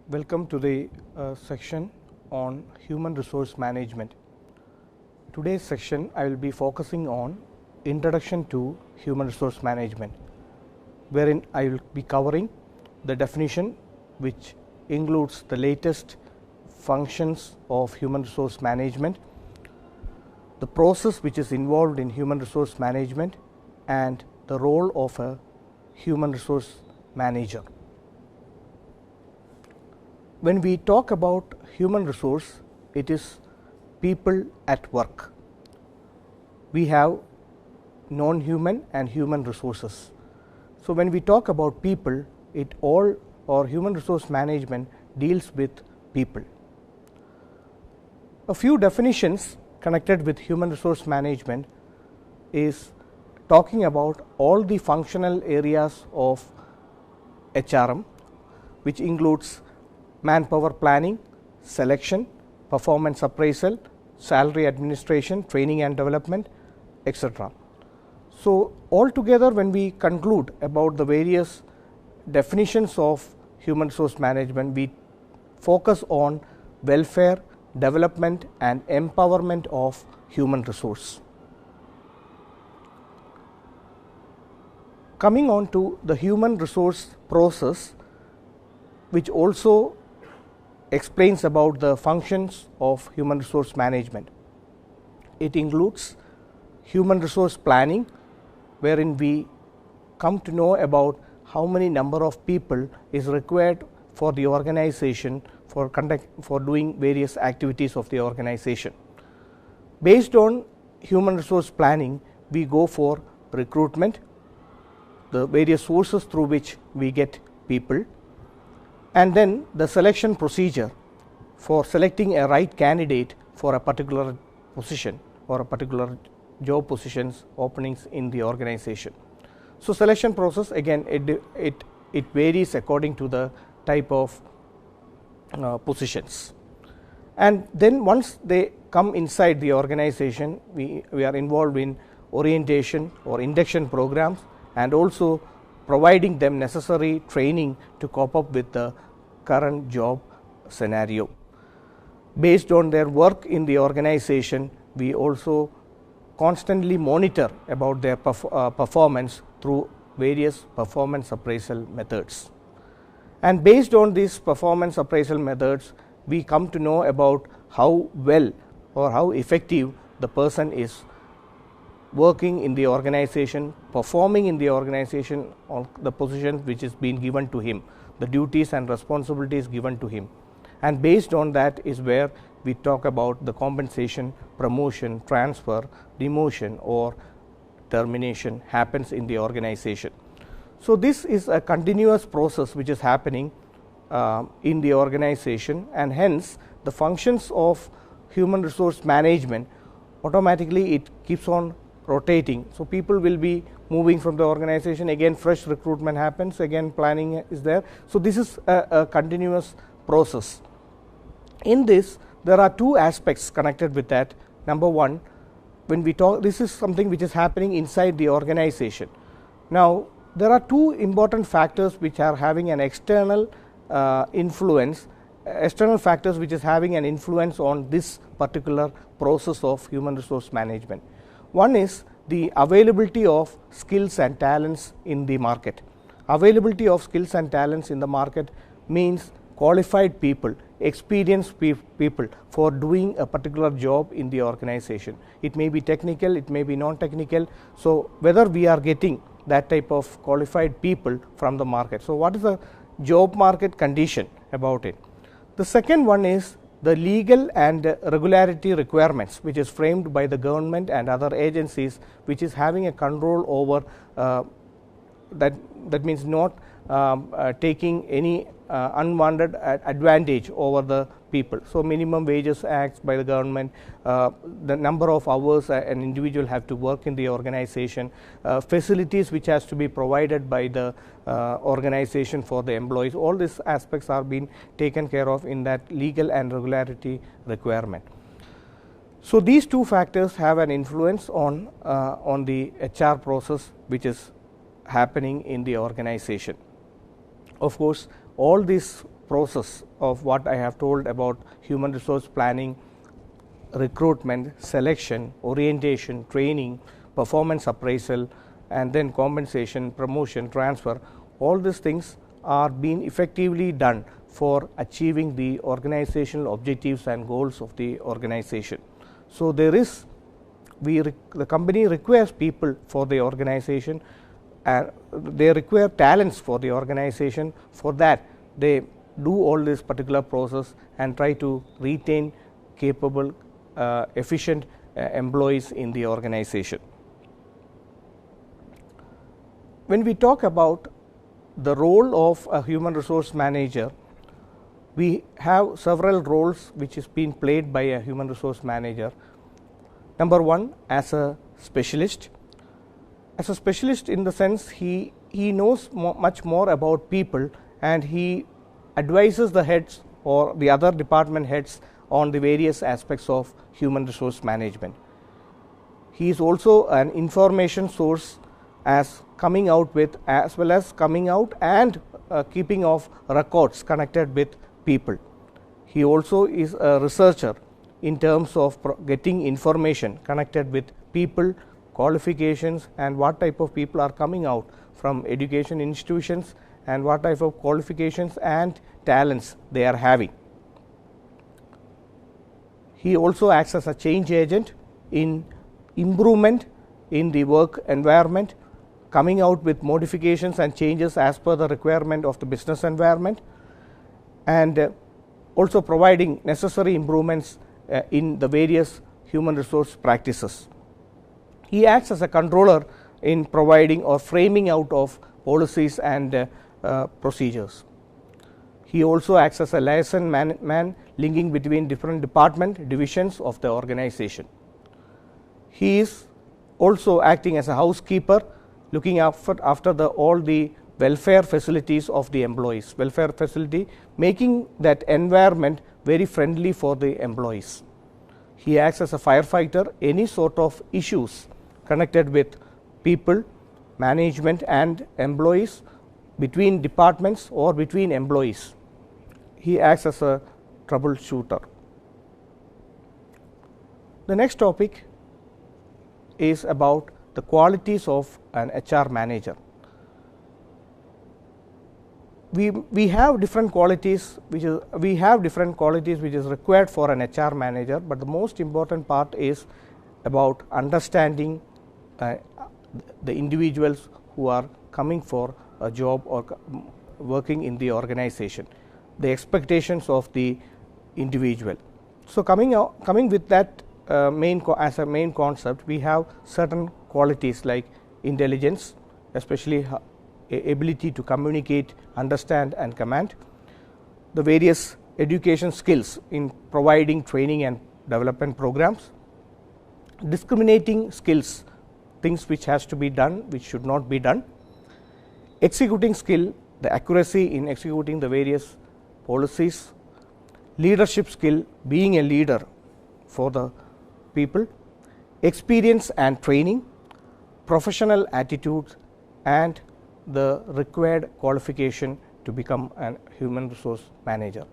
Welcome to the section on human resource management. Today's section I will be focusing on introduction to human resource management, wherein I will be covering the definition which includes the latest functions of human resource management, the process which is involved in human resource management, and the role of a human resource manager. When we talk about human resource, it is people at work. We have non-human and human resources. So when we talk about people, it all or human resource management deals with people. A few definitions connected with human resource management is talking about all the functional areas of HRM, which includes manpower planning, selection, performance appraisal, salary administration, training and development, etc. So altogether, when we conclude about the various definitions of human resource management, we focus on welfare, development and empowerment of human resource. Coming on to the human resource process, which also explains about the functions of human resource management. It includes human resource planning, wherein we come to know about how many number of people is required for the organization for doing various activities of the organization. Based on human resource planning, we go for recruitment, the various sources through which we get people, and then the selection procedure for selecting a right candidate for a particular position or a particular job positions openings in the organization. So selection process, again, it varies according to the type of positions. And then once they come inside the organization, we are involved in orientation or induction programs, and also providing them necessary training to cope up with the current job scenario. Based on their work in the organization, we also constantly monitor about their performance through various performance appraisal methods. And based on these performance appraisal methods, we come to know about how well or how effective the person is working in the organization, performing in the organization on the position which is being given to him, the duties and responsibilities given to him. And based on that is where we talk about the compensation, promotion, transfer, demotion or termination happens in the organization. So this is a continuous process which is happening in the organization, and hence the functions of human resource management, automatically it keeps on rotating. So people will be moving from the organization, again fresh recruitment happens, again planning is there. So this is a continuous process. In this, there are two aspects connected with that. Number one, when we talk, this is something which is happening inside the organization. Now there are two important factors which are having an external influence, external factors which is having an influence on this particular process of human resource management. One is the availability of skills and talents in the market. Availability of skills and talents in the market means qualified people, experienced people for doing a particular job in the organization. It may be technical, it may be non-technical. So whether we are getting that type of qualified people from the market. So what is the job market condition about it? The second one is the legal and regularity requirements, which is framed by the government and other agencies, which is having a control over that means not taking any unwanted advantage over the people. So minimum wages acts by the government, the number of hours an individual have to work in the organization, facilities which has to be provided by the organization for the employees, all these aspects are being taken care of in that legal and regularity requirement. So these two factors have an influence on the HR process which is happening in the organization. Of course, all these process of what I have told about human resource planning, recruitment, selection, orientation, training, performance appraisal, and then compensation, promotion, transfer, all these things are being effectively done for achieving the organizational objectives and goals of the organization. So there is, the company requires people for the organization, and they require talents for the organization. For that, they do all this particular process and try to retain capable, efficient employees in the organization. When we talk about the role of a human resource manager, we have several roles which is being played by a human resource manager. Number one, as a specialist. As a specialist in the sense he knows much more about people, and he advises the heads or the other department heads on the various aspects of human resource management. He is also an information source, as coming out with, as well as coming out and keeping of records connected with people. He also is a researcher in terms of getting information connected with people, qualifications, and what type of people are coming out from education institutions, and what type of qualifications and talents they are having. He also acts as a change agent in improvement in the work environment, coming out with modifications and changes as per the requirement of the business environment, and also providing necessary improvements in the various human resource practices. He acts as a controller in providing or framing out of policies and procedures. He also acts as a liaison man linking between different department divisions of the organization. He is also acting as a housekeeper, looking after all the welfare facilities of the employees, welfare facility, making that environment very friendly for the employees. He acts as a firefighter, any sort of issues connected with people, management and employees, between departments or between employees. He acts as a troubleshooter. The next topic is about the qualities of an HR manager. We have different qualities which is required for an HR manager, but the most important part is about understanding the individuals who are coming for a job or working in the organization, the expectations of the individual. So coming with that as a main concept, we have certain qualities like intelligence, especially ability to communicate, understand and command, the various education skills in providing training and development programs, discriminating skills, things which has to be done, which should not be done, executing skill, the accuracy in executing the various policies, leadership skill, being a leader for the people, experience and training, professional attitudes, and the required qualification to become a human resource manager.